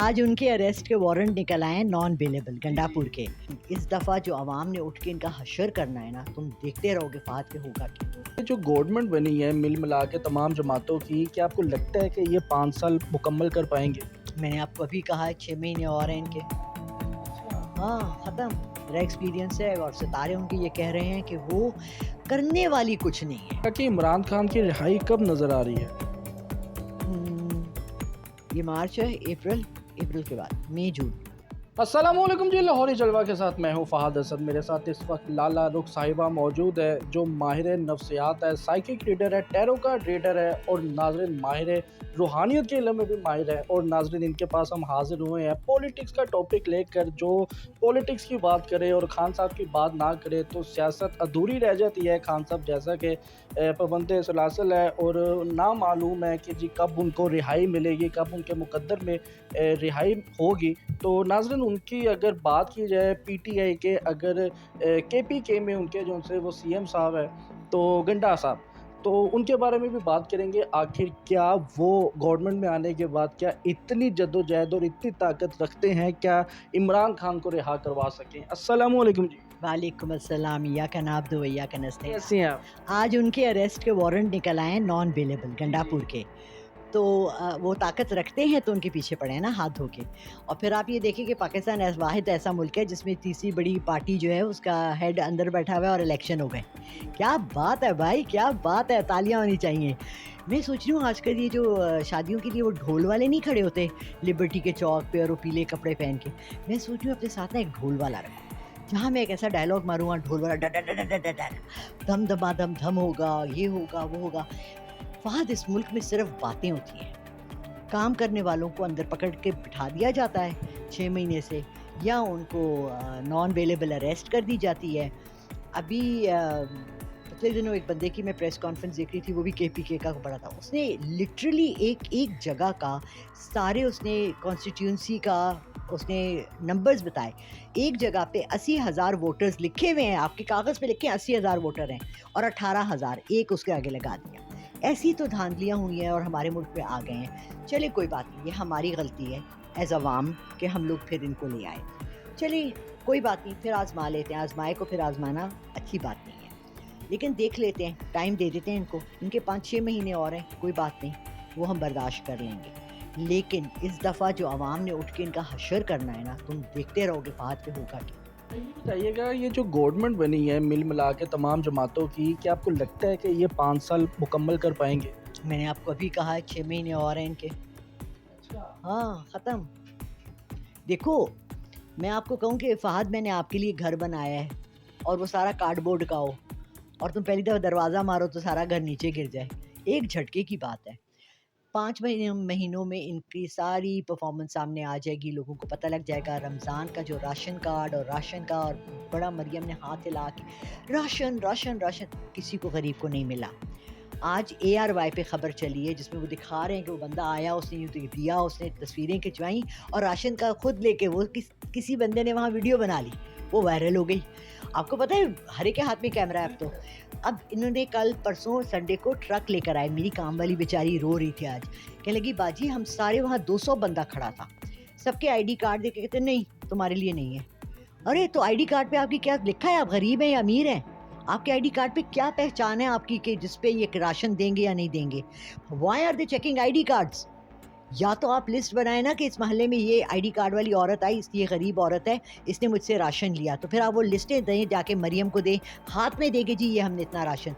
आज उनके अरेस्ट के वारंट निकल आए हैं नॉन बेलेबल गंडापुर के। इस दफ़ा जो आवाम ने उठ के इनका हशर करना है ना, तुम देखते रहोगे फहद के होगा कि ये जो गवर्नमेंट बनी है मिल मिला के तमाम जमातों की, क्या आपको लगता है कि ये 5 साल मुकम्मल कर पाएंगे? मैंने आपको अभी कहा है 6 महीने और हैं इनके। हाँ, ख़त्म। मेरा एक्सपीरियंस है और सितारे उनके ये कह रहे हैं कि वो करने वाली कुछ नहीं है। क्या कि इमरान खान की रिहाई कब नज़र आ रही है? ये मार्च है, अप्रैल के बाद मई जून। अस्सलामुअलैकुम जी, लाहौरी जलवा के साथ मैं हूँ फहद असद। मेरे साथ इस वक्त लाला रुख साहिबा मौजूद है जो माहिर नफ्सियात है, साइकिक रीडर है, टैरो का रीडर है और नाजरीन माहिर रूहानियत के इल्म में भी माहिर है। और नाजरीन इनके पास हम हाजिर हुए हैं पॉलिटिक्स का टॉपिक लेकर। जो पॉलिटिक्स की बात करे और खान साहब की बात ना करे तो सियासत अधूरी रह जाती है। खान साहब जैसा कि पाबंद सलासल है और ना मालूम है कि जी कब उनको रिहाई मिलेगी, कब उनके मुकद्दर में रिहाई होगी। तो नाज़रीन उनकी अगर बात की जाए पीटीआई के, अगर केपीके में उनके जो उनसे वो सीएम साहब है तो गंडा साहब, तो उनके बारे में भी बात करेंगे। आखिर क्या वो गवर्नमेंट में आने के बाद क्या इतनी जद्दोजहद और इतनी ताकत रखते हैं, क्या इमरान खान को रिहा करवा सकें? अस्सलामुअलैकुम जी। वालेकुम अस्सलाम, या का नाब्दो या का नस्ते। कैसे हैं आप? आज उनके अरेस्ट के वारंट निकल आए हैं नॉन बेलेबल गंडापुर के। तो वो ताकत रखते हैं तो उनके पीछे पड़े हैं ना हाथ धो के। और फिर आप ये देखिए कि पाकिस्तान वाहिद ऐसा मुल्क है जिसमें तीसरी बड़ी पार्टी जो है उसका हेड अंदर बैठा हुआ है और इलेक्शन हो गए। क्या बात है भाई, क्या बात है, तालियां होनी चाहिए। मैं सोच रही हूँ आजकल ये जो शादियों के लिए वो ढोल वाले नहीं खड़े होते लिबर्टी के चौक पे और वो पीले कपड़े पहन के, मैं सोच रही हूँ अपने साथ ना एक ढोल वाला रखूँ जहाँ मैं एक ऐसा डायलॉग मारूँगा ढोल वाला डा डा डा डा डा डा, धम धमाधम धम होगा, ये होगा वो होगा। फहद, इस मुल्क में सिर्फ बातें होती हैं, काम करने वालों को अंदर पकड़ के बिठा दिया जाता है 6 महीने से, या उनको नॉन बेलेबल अरेस्ट कर दी जाती है। अभी पिछले दिनों एक बंदे की मैं प्रेस कॉन्फ्रेंस देख रही थी, वो भी केपीके का बड़ा था। उसने लिटरली एक जगह का सारे उसने कॉन्स्टिट्यूंसी का उसने नंबर्स बताए। एक जगह पे 80,000 वोटर्स लिखे हुए हैं, आपके कागज़ पे लिखे 80,000 वोटर हैं और 18,000 एक उसके आगे लगा दिया। ऐसी तो धांधलियाँ हुई हैं और हमारे मुल्क में आ गए हैं। चलिए कोई बात नहीं, ये हमारी गलती है एज़ अवाम कि हम लोग फिर इनको ले आए। चलिए कोई बात नहीं, फिर आज़मा लेते हैं। आज़माए को फिर आज़माना अच्छी बात नहीं है, लेकिन देख लेते हैं, टाइम दे देते हैं इनको। इनके 5-6 महीने और हैं, कोई बात नहीं, वो हम बर्दाश्त कर लेंगे। लेकिन इस दफ़ा जो आवाम ने उठ के इनका हशर करना है ना, तुम देखते रहोगे फहद के होगा कि। ये बताइएगा, ये जो गवर्नमेंट बनी है मिल मिला के तमाम जमातों की, क्या आपको लगता है कि ये 5 साल मुकम्मल कर पाएंगे? मैंने आपको अभी कहा है 6 महीने और हैं इनके। हाँ, ख़त्म। देखो, मैं आपको कहूँ कि फ़हद, मैंने आपके लिए घर बनाया है और वो सारा कार्डबोर्ड का हो और तुम पहली दफ़ा दरवाज़ा मारो तो सारा घर नीचे गिर जाए, एक झटके की बात है। 5 महीनों में इनकी सारी परफॉर्मेंस सामने आ जाएगी, लोगों को पता लग जाएगा। रमज़ान का जो राशन कार्ड और राशन का, और बड़ा मरियम ने हाथ हिला के राशन राशन राशन, किसी को गरीब को नहीं मिला। आज ARY पे ख़बर चली है जिसमें वो दिखा रहे हैं कि वो बंदा आया, उसने यूँ तो दिया, उसने तस्वीरें खिंचवाई और राशन का खुद लेके वो किसी बंदे ने वहाँ वीडियो बना ली, वो वायरल हो गई। आपको पता है हर एक के हाथ में कैमरा है अब तो। अब इन्होंने कल परसों संडे को ट्रक लेकर आए, मेरी काम वाली बेचारी रो रही थी आज, कहने लगी बाजी हम सारे वहाँ 200 बंदा खड़ा था, सबके ID कार्ड देके कहते नहीं तुम्हारे लिए नहीं है। अरे तो ID कार्ड पे आपकी क्या लिखा है, आप गरीब हैं या अमीर हैं? आपके ID कार्ड पे क्या पहचान है आपकी कि जिस पे ये राशन देंगे या नहीं देंगे? Why are they checking ID cards? या तो आप लिस्ट बनाए ना कि इस मोहल्ले में ये ID कार्ड वाली औरत आई, ये गरीब औरत है, इसने मुझसे राशन लिया, तो फिर आप वो लिस्टें दें, जाके मरियम को दें, हाथ में देंगे जी ये हमने इतना राशन।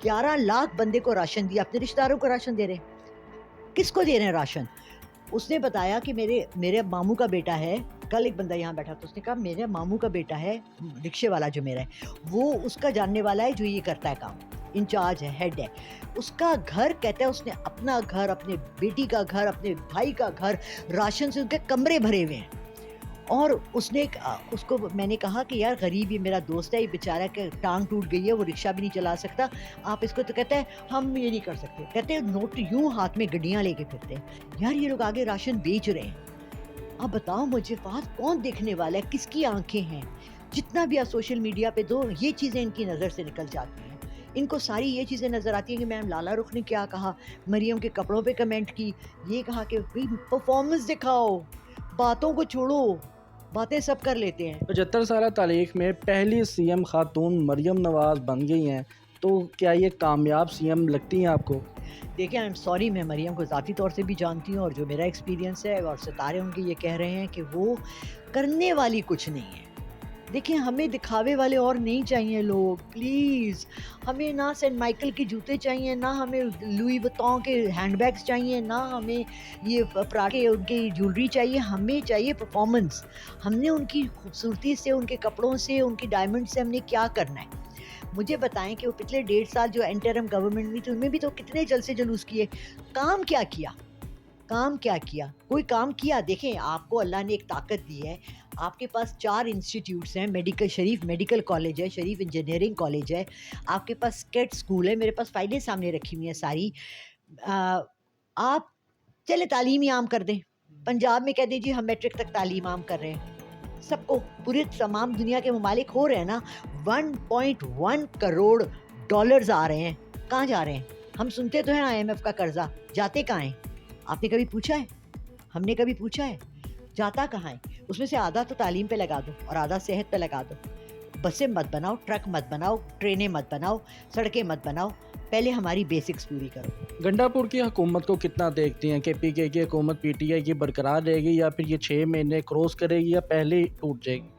11 लाख बंदे को राशन दिया, अपने रिश्तेदारों को राशन दे रहे हैं, किसको दे रहे हैं राशन? उसने बताया कि मेरे मामू का बेटा है, कल एक बंदा यहाँ बैठा था, उसने कहा मेरे मामू का बेटा है, रिक्शे वाला जो मेरा है, वो उसका जानने वाला है जो ये करता है काम, इंचार्ज है, हेड है। उसका घर, कहता है उसने अपना घर, अपने बेटी का घर, अपने भाई का घर, राशन से उनके कमरे भरे हुए हैं। और उसको मैंने कहा कि यार गरीब, ये मेरा दोस्त है, ये बेचारा के टांग टूट गई है, वो रिक्शा भी नहीं चला सकता, आप इसको, तो कहता है हम ये नहीं कर सकते। कहते हैं नोट यूं हाथ में गड्डियां लेके फिरते हैं। यार ये लोग आगे राशन बेच रहे हैं, अब बताओ मुझे फहद कौन देखने वाला है, किसकी आंखें हैं? जितना भी आप सोशल मीडिया पे दो, ये चीज़ें इनकी नज़र से निकल जाती हैं। इनको सारी ये चीज़ें नज़र आती हैं कि मैम लाला रुख ने क्या कहा, मरियम के कपड़ों पे कमेंट की, ये कहा कि भाई परफॉर्मेंस दिखाओ, बातों को छोड़ो, बातें सब कर लेते हैं। 75 साल तारीख में पहली सीएम खातून मरियम नवाज़ बन गई हैं, तो क्या ये कामयाब सीएम लगती हैं आपको? देखिए, आई एम सॉरी, मैं मरियम को ज़ाती तौर से भी जानती हूँ और जो मेरा एक्सपीरियंस है, और सितारे उनके ये कह रहे हैं कि वो करने वाली कुछ नहीं है। देखिए, हमें दिखावे वाले और नहीं चाहिए लोग, प्लीज़। हमें ना सेंट माइकल के जूते चाहिए, ना हमें लुई वुइटन के हैंडबैग्स चाहिए, ना हमें ये प्राडे उनकी ज्वेलरी चाहिए। हमें चाहिए परफॉर्मेंस। हमने उनकी खूबसूरती से, उनके कपड़ों से, उनकी डायमंड से हमने क्या करना है? मुझे बताएं कि वो पिछले 1.5 साल जो इंटरिम गवर्नमेंट में थी, उनमें भी तो कितने जलसे जुलूस किए। काम क्या किया? काम क्या किया? कोई काम किया? देखें, आपको अल्लाह ने एक ताकत दी है। आपके पास 4 इंस्टीट्यूट्स हैं, शरीफ मेडिकल कॉलेज है, शरीफ इंजीनियरिंग कॉलेज है, आपके पास स्केट स्कूल है, मेरे पास फाइलें सामने रखी हुई हैं सारी। आप चले तालीम ही आम कर दें। पंजाब में कह दें जी हम मैट्रिक तक तालीम आम कर रहे हैं। सबको, पूरे तमाम दुनिया के ममालिक हो रहे हैं ना। 1.1 करोड़ डॉलर्स आ रहे हैं। कहाँ जा रहे हैं? हम सुनते तो हैं IMF का कर्जा, जाते कहाँ हैं? आपने कभी पूछा है? हमने कभी पूछा है? जाता कहाँ है? उसमें से आधा तो तालीम पे लगा दो और आधा सेहत पे लगा दो। बसें मत बनाओ, ट्रक मत बनाओ, ट्रेनें मत बनाओ, सड़कें मत बनाओ। पहले हमारी बेसिक्स पूरी करो। गंडापुर की हुकूमत को कितना देखती हैं कि PK की हुकूमत PTI की बरकरार रहेगी, या फिर ये 6 महीने क्रॉस करेगी, या पहले ही टूट जाएगी?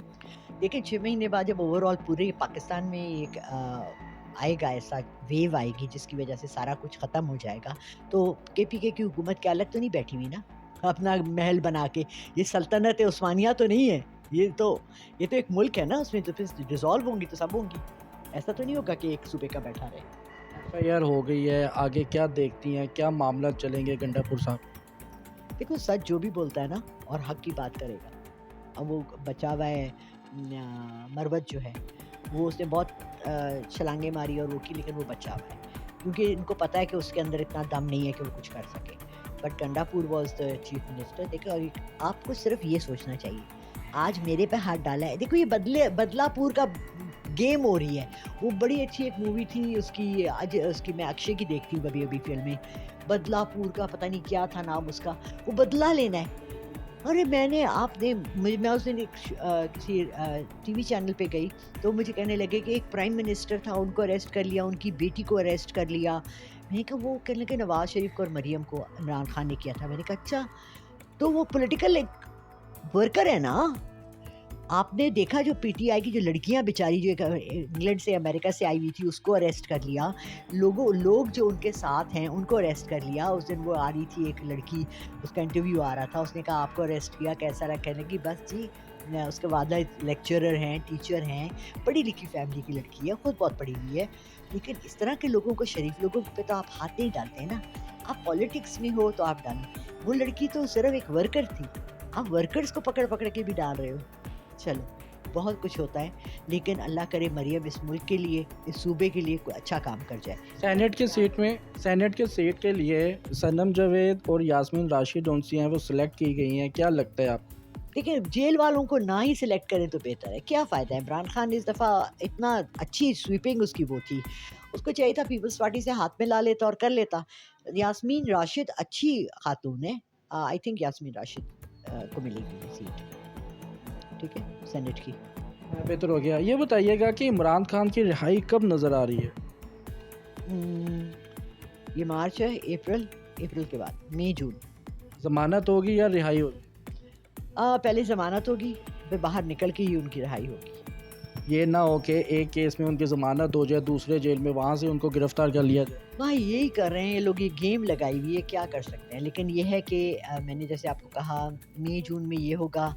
देखिए, 6 महीने बाद जब ओवरऑल पूरे पाकिस्तान में एक आएगा, ऐसा वेव आएगी जिसकी वजह से सारा कुछ ख़त्म हो जाएगा, तो KPK की हुकूमत क्या अलग तो नहीं बैठी हुई ना अपना महल बना के। ये सल्तनत उस्मानिया तो नहीं है। ये तो एक मुल्क है ना, उसमें तो फिर डिसॉल्व होंगी तो सब होंगी। ऐसा तो नहीं होगा कि एक सूबे का बैठा रहे। FIR हो गई है, आगे क्या देखती हैं, क्या मामला चलेंगे गंडापुर साहब? देखो, सच जो भी बोलता है ना और हक की बात करेगा। अब वो बचा हुआ है मरवत जो है, वो उसने बहुत छलांगे मारी और वो की, लेकिन वो बचा हुआ है क्योंकि इनको पता है कि उसके अंदर इतना दम नहीं है कि वो कुछ कर सके। But Gandapur was the chief minister. देखो, आपको सिर्फ ये सोचना चाहिए, आज मेरे पे हाथ डाला है। देखो, ये बदलापुर का गेम हो रही है। वो बड़ी अच्छी एक मूवी थी उसकी, आज उसकी मैं अक्षय की देखती हूँ कभी अभी फिल्में। बदलापुर का पता नहीं क्या था नाम उसका, वो बदला लेना है। अरे मैं उस दिन किसी टीवी चैनल पे गई तो मुझे कहने लगे कि एक प्राइम मिनिस्टर था, उनको अरेस्ट कर लिया, उनकी बेटी को अरेस्ट कर लिया। मैंने कहा, वो कहने लगे नवाज शरीफ को और मरियम को इमरान खान ने किया था। मैंने कहा अच्छा, तो वो पॉलिटिकल एक वर्कर है ना। आपने देखा जो PTI की जो लड़कियां बेचारी जो इंग्लैंड से अमेरिका से आई हुई थी, उसको अरेस्ट कर लिया। लोग जो उनके साथ हैं उनको अरेस्ट कर लिया। उस दिन वो आ रही थी एक लड़की, उसका इंटरव्यू आ रहा था, उसने कहा आपको अरेस्ट किया कैसा रहा? कहने की बस जी, उसके बाद लेक्चरर हैं, टीचर हैं, पढ़ी लिखी फैमिली की लड़की है, खुद बहुत पढ़ी हुई है। लेकिन इस तरह के लोगों को, शरीफ लोगों पे तो आप हाथ नहीं डालते ना। आप पॉलिटिक्स में हो तो आप डालें। वो लड़की तो सिर्फ एक वर्कर थी, आप वर्कर्स को पकड़ पकड़ के भी डाल रहे हो। चलो, बहुत कुछ होता है, लेकिन अल्लाह करे मरियम इस मुल्क के लिए, इस सूबे के लिए कोई अच्छा काम कर जाए। सेनेट के सीट के लिए सनम जावेद और यास्मीन राशिद उनसी हैं, वो सिलेक्ट की गई हैं, क्या लगता है आपको? देखिए, जेल वालों को ना ही सिलेक्ट करें तो बेहतर है। क्या फ़ायदा है? इमरान खान इस दफ़ा इतना अच्छी स्वीपिंग उसकी वो थी, उसको चाहिए था पीपल्स पार्टी से हाथ में ला लेता और कर लेता। यास्मीन राशिद अच्छी खातून है। आई थिंक यास्मीन राशिद को मिलेगी ये सीट, ठीक है, सेनेट की। बेहतर हो गया। ये बताइएगा कि इमरान खान की रिहाई कब नज़र आ रही है? ये मार्च है, अप्रैल के बाद मई जून। ज़मानत होगी या रिहाई होगी? पहले ज़मानत होगी, फिर बाहर निकल के ही उनकी रिहाई होगी। ये ना हो कि एक केस में उनकी ज़मानत हो जाए, दूसरे जेल में वहाँ से उनको गिरफ्तार कर लिया जाए। भाई यही कर रहे हैं ये लोग, ये गेम लगाई हुई है, क्या कर सकते हैं। लेकिन ये है कि मैंने जैसे आपको कहा, मई जून में ये होगा।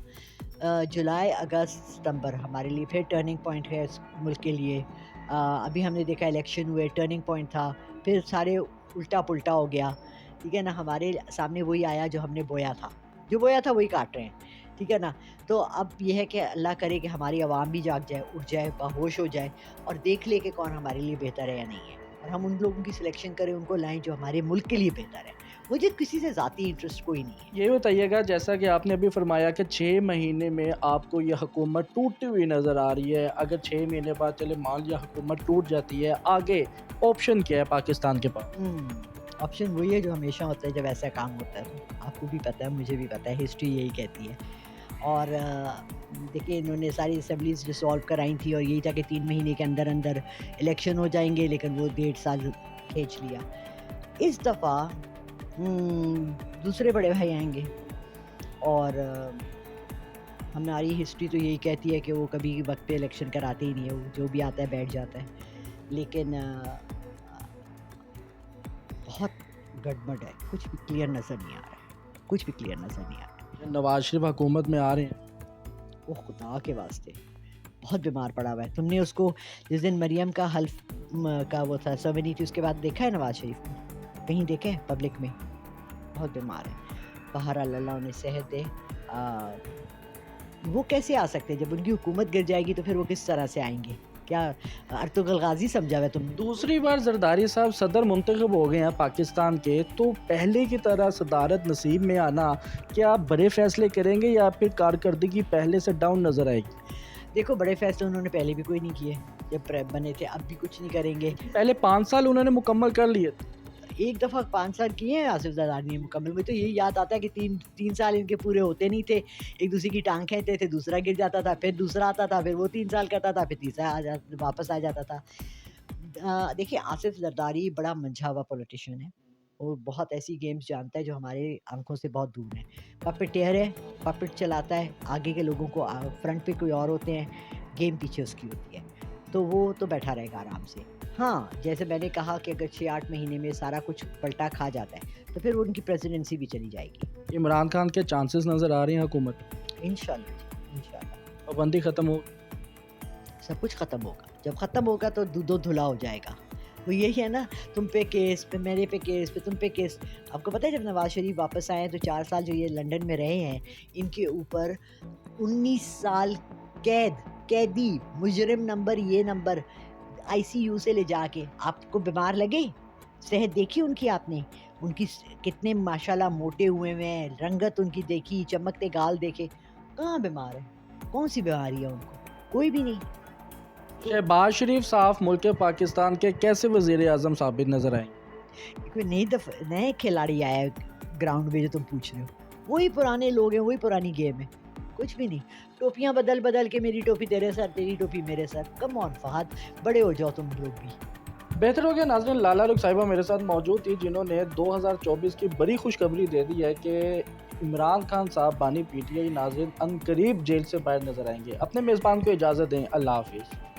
जुलाई अगस्त सितंबर हमारे लिए फिर टर्निंग पॉइंट है इस मुल्क के लिए। अभी हमने देखा इलेक्शन हुए, टर्निंग पॉइंट था, फिर सारे उल्टा पुल्टा हो गया, ठीक है ना। हमारे सामने वही आया जो हमने बोया था, वही काट रहे हैं, ठीक है ना। तो अब ये है कि अल्लाह करे कि हमारी आवाम भी जाग जाए, उठ जाए, बाहोश हो जाए और देख ले कि कौन हमारे लिए बेहतर है या नहीं है, और हम उन लोगों की सिलेक्शन करें, उनको लाएं जो हमारे मुल्क के लिए बेहतर है। मुझे किसी से ज़ाती इंटरेस्ट कोई नहीं है। ये बताइएगा, जैसा कि आपने अभी फरमाया कि 6 महीने में आपको यह हुकूमत टूटती हुई नज़र आ रही है, अगर 6 महीने बाद चले मान लिया हुकूमत टूट जाती है, आगे ऑप्शन क्या है पाकिस्तान के पास? ऑप्शन वही है जो हमेशा होता है जब ऐसा काम होता है। तो आपको भी पता है, मुझे भी पता है, हिस्ट्री यही कहती है। और देखिए इन्होंने सारी असेंबलीज़ डिसॉल्व कराई थी और यही था कि 3 महीने के अंदर-अंदर इलेक्शन हो जाएँगे, लेकिन वो 1.5 साल खींच लिया। इस दफ़ा दूसरे बड़े भाई आएँगे और हमारी हिस्ट्री तो यही कहती है कि वो कभी वक़्त पे इलेक्शन कराते ही नहीं है, वो जो भी आता है बैठ जाता है। लेकिन बहुत गड़बड़ है, कुछ भी क्लियर नज़र नहीं आ रहा है, कुछ भी क्लियर नज़र नहीं आ रहा है। नवाज शरीफ हुकूमत में आ रहे हैं। ओह खुदा के वास्ते, बहुत बीमार पड़ा हुआ है। तुमने उसको जिस दिन मरियम का हल्फ का वो था सेरेमनी थी, उसके बाद देखा है नवाज शरीफ को? कहीं देखा है पब्लिक में? बहुत बीमार है। बहरहाल अल्लाह उन्हें सेहत दे। वो कैसे आ सकते हैं? जब उनकी हुकूमत गिर जाएगी तो फिर वो किस तरह से आएँगे? क्या अर्तुगरुल गाज़ी समझा हुआ है तुमने? दूसरी बार जरदारी साहब सदर मुंतखब हो गए हैं पाकिस्तान के, तो पहले की तरह सदारत नसीब में आना, क्या बड़े फैसले करेंगे या फिर कारकर्दगी पहले से डाउन नजर आएगी? देखो बड़े फैसले उन्होंने पहले भी कोई नहीं किए, जब बने थे, अब भी कुछ नहीं करेंगे। पहले 5 साल उन्होंने मुकम्मल कर लिए थे। एक दफ़ा 5 साल किए हैं आसिफ ज़रदारी ने मुकम्मल। मुझे तो यही याद आता है कि 3 साल इनके पूरे होते नहीं थे। एक दूसरे की टाँग खींचते थे, दूसरा गिर जाता था, फिर दूसरा आता था, फिर वो 3 साल करता था, फिर तीसरा वापस आ जाता था। देखिए आसिफ ज़रदारी बड़ा मंझा हुआ पॉलिटिशियन है। वो बहुत ऐसी गेम्स जानता है जो हमारे आँखों से बहुत दूर हैं। पपेटियर है, पपेट चलाता है, आगे के लोगों को फ्रंट पे कोई और होते हैं, गेम पीछे उसकी होती है। तो वो तो बैठा रहेगा आराम से। हाँ, जैसे मैंने कहा कि अगर 6-8 महीने में सारा कुछ पलटा खा जाता है, तो फिर उनकी प्रेसिडेंसी भी चली जाएगी। इमरान खान के चांसेस नजर आ रहे हैं हुकूमत में। इंशाल्लाह जी, इंशाल्लाह। पाबंदी खत्म हो। सब कुछ ख़त्म होगा। जब ख़त्म होगा तो दूधो धुला हो जाएगा। वो यही है ना, तुम पे केस, पे मेरे पे केस, पे तुम पे केस। आपको पता है जब नवाज़ शरीफ वापस आए हैं तो 4 साल जो ये लंदन में रहे हैं, इनके ऊपर 19 साल कैद, कैदी, मुजरिम नंबर ये नंबर, आईसीयू से ले जाके। आपको बीमार लगे? सेहत देखी उनकी आपने? उनकी कितने माशाल्लाह मोटे हुए हुए हैं, रंगत उनकी देखी, चमकते गाल देखे। कहाँ बीमार है? कौन सी बीमारी है उनको? कोई भी नहीं। शहबाज शरीफ साफ मुल्क पाकिस्तान के कैसे वजीर आजम साबित नजर आए? कोई नए खिलाड़ी आया है ग्राउंड में जो तुम पूछ रहे हो, वही पुराने लोग हैं, वही पुरानी गेम है, कुछ भी नहीं। टोपियां बदल बदल के, मेरी टोपी तेरे सर, तेरी टोपी मेरे सर। कम ऑन फहद, बड़े हो जाओ तुम लोग भी। बेहतर हो गया नाज़रीन, लाला रुख साहिबा मेरे साथ मौजूद थी जिन्होंने 2024 की बड़ी खुशखबरी दे दी है कि इमरान खान साहब बानी पीटीआई नाज़रीन अनकरीब जेल से बाहर नजर आएंगे। अपने मेज़बान को इजाज़त दें। अल्लाह हाफिज़।